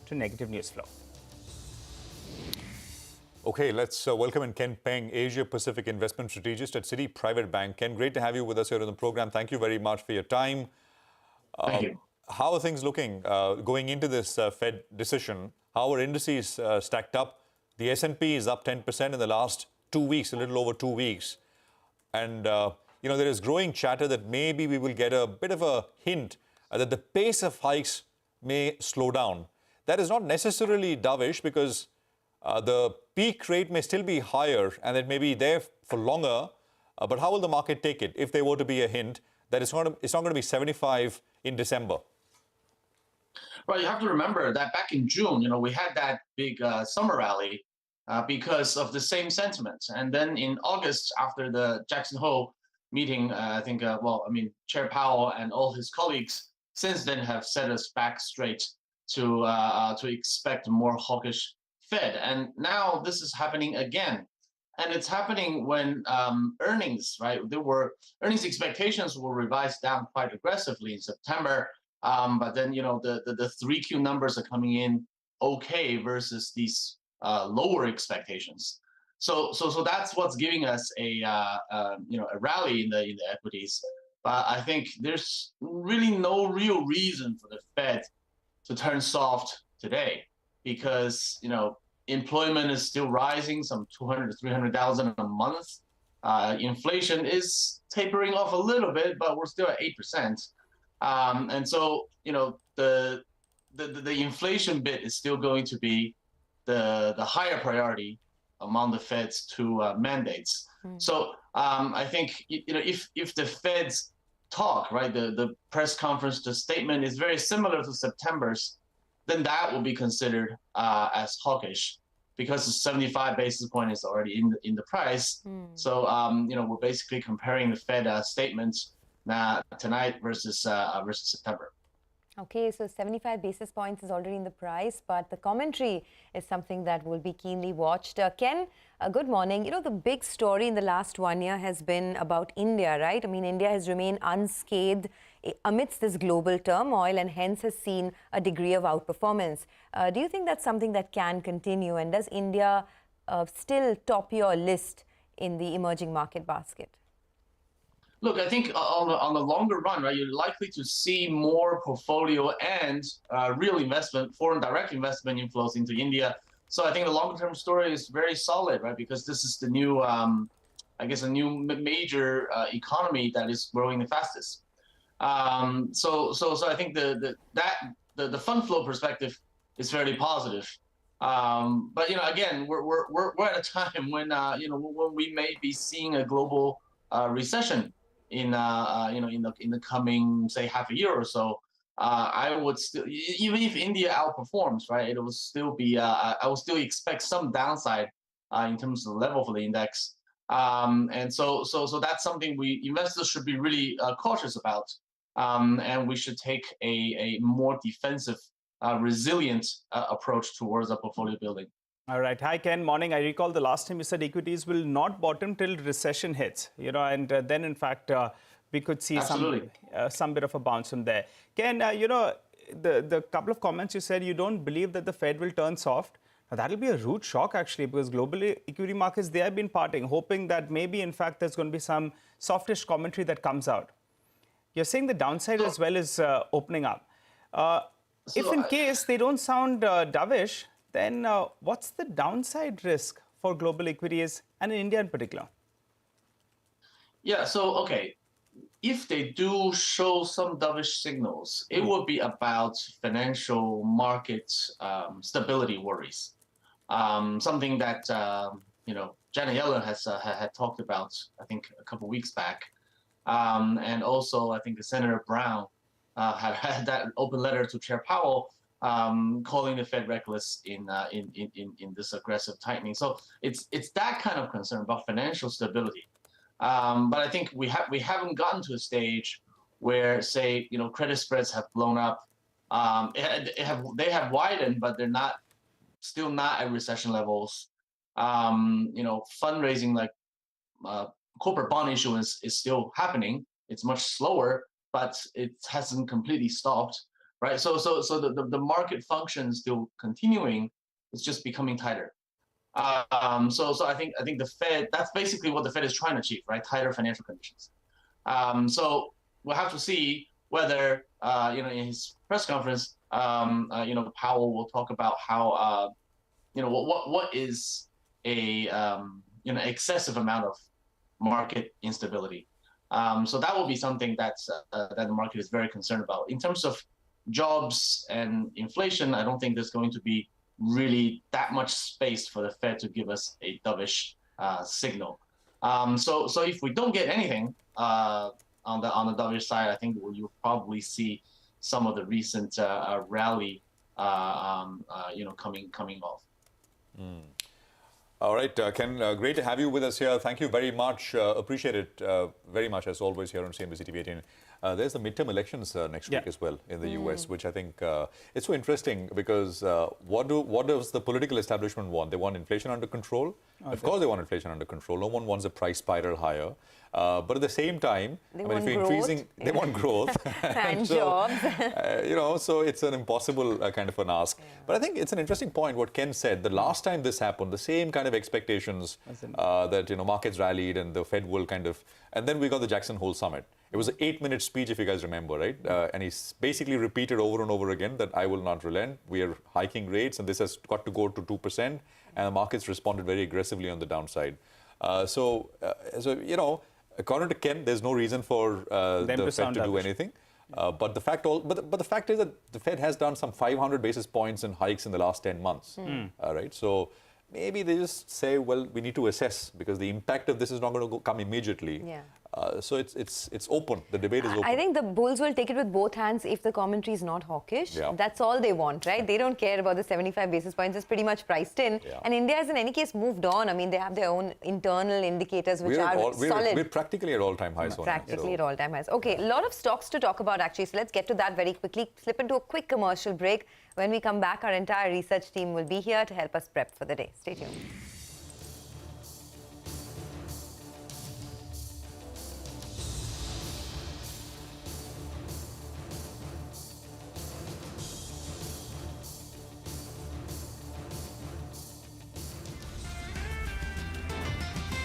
to negative news flow. Okay, let's welcome in Ken Peng, Asia Pacific Investment Strategist at Citi Private Bank. Ken, great to have you with us here on the program. Thank you very much for your time. Thank you. How are things looking going into this Fed decision? How are indices stacked up? The S&P is up 10% in the last 2 weeks, a little over 2 weeks. And, there is growing chatter that maybe we will get a bit of a hint that the pace of hikes may slow down. That is not necessarily dovish because the peak rate may still be higher and it may be there for longer. But how will the market take it if there were to be a hint that it's not going to be 75 in December? Well, you have to remember that back in June, we had that big summer rally because of the same sentiment. And then in August, after the Jackson Hole meeting, Chair Powell and all his colleagues since then have set us back straight to expect a more hawkish Fed. And now this is happening again. And it's happening when earnings, right? Earnings expectations were revised down quite aggressively in September. But then, the 3Q numbers are coming in okay versus these lower expectations. So that's what's giving us a rally in the equities. But I think there's really no real reason for the Fed to turn soft today because, employment is still rising, some 200 to 300,000 a month. Inflation is tapering off a little bit, but we're still at 8%. And so, the inflation bit is still going to be the higher priority among the Fed's two mandates. So I think, if the Fed's talk, right, the press conference, the statement is very similar to September's, then that will be considered as hawkish because the 75 basis point is already in the price. So, we're basically comparing the Fed statements tonight versus September. Okay, so 75 basis points is already in the price, but the commentary is something that will be keenly watched. Ken, good morning. The big story in the last 1 year has been about India, right? I mean, India has remained unscathed amidst this global turmoil and hence has seen a degree of outperformance. Do you think that's something that can continue? And does India still top your list in the emerging market basket? Look, I think on the longer run, right, you're likely to see more portfolio and real investment, foreign direct investment inflows into India. So I think the longer term story is very solid, right, because this is the new, a new major economy that is growing the fastest. So I think the fund flow perspective is fairly positive. But again, we're at a time when when we may be seeing a global recession in the coming, say, half a year or so. I would still, even if India outperforms, right, it will still be I will still expect some downside in terms of the level for the index. And so that's something investors should be really cautious about. And we should take a more defensive, resilient approach towards our portfolio building. All right. Hi, Ken. Morning. I recall the last time you said equities will not bottom till recession hits, and then, in fact, we could see some bit of a bounce from there. Ken, the couple of comments you said, you don't believe that the Fed will turn soft. Now, that'll be a rude shock, actually, because globally equity markets, they have been parting, hoping that maybe, in fact, there's going to be some softish commentary that comes out. You're saying the downside as well is opening up. If in case they don't sound dovish, then what's the downside risk for global equities and in India in particular? Yeah, so, okay, if they do show some dovish signals, it will be about financial market stability worries. Something that, Janet Yellen had talked about, I think, a couple of weeks back. And also, I think Senator Brown had that open letter to Chair Powell calling the Fed reckless in this aggressive tightening. So it's that kind of concern about financial stability. But I think we haven't gotten to a stage where, say, credit spreads have blown up. They have widened, but they're still not at recession levels. Fundraising like corporate bond issuance is still happening. It's much slower, but it hasn't completely stopped. right? So the market function is still continuing. It's just becoming tighter. So I think the Fed, that's basically what the Fed is trying to achieve, right? Tighter financial conditions. So we'll have to see whether in his press conference, Powell will talk about how what is a excessive amount of market instability. So that will be something that the market is very concerned about. In terms of jobs and inflation, I don't think there's going to be really that much space for the Fed to give us a dovish signal. So if we don't get anything on the dovish side, I think you'll probably see some of the recent rally coming off. All right, Ken, great to have you with us here. Thank you very much. Appreciate it very much, as always, here on CNBC TV 18. There's the midterm elections next week as well in the US, which I think it's so interesting because what does the political establishment want? They want inflation under control. Of course, they want inflation under control. No one wants a price spiral higher. But at the same time, they want growth and so, jobs. So it's an impossible kind of an ask. Yeah. But I think it's an interesting point what Ken said. The last time this happened, the same kind of expectations that markets rallied and the Fed will kind of, and then we got the Jackson Hole summit. It was an 8-minute speech, if you guys remember, right? And he basically repeated over and over again that I will not relent. We are hiking rates, and this has got to go to 2%. And the markets responded very aggressively on the downside. According to Ken, there's no reason for the Fed to do anything. But the fact is that the Fed has done some 500 basis points in hikes in the last 10 months. Right? So maybe they just say, well, we need to assess because the impact of this is not going to come immediately. Yeah. So it's open. The debate is open. I think the bulls will take it with both hands if the commentary is not hawkish. Yeah. That's all they want, right? They don't care about the 75 basis points. It's pretty much priced in. Yeah. And India has in any case moved on. I mean, they have their own internal indicators which are solid. We're practically at all-time highs. Practically at all-time highs. Okay, a lot of stocks to talk about actually. So let's get to that very quickly. Slip into a quick commercial break. When we come back, our entire research team will be here to help us prep for the day. Stay tuned.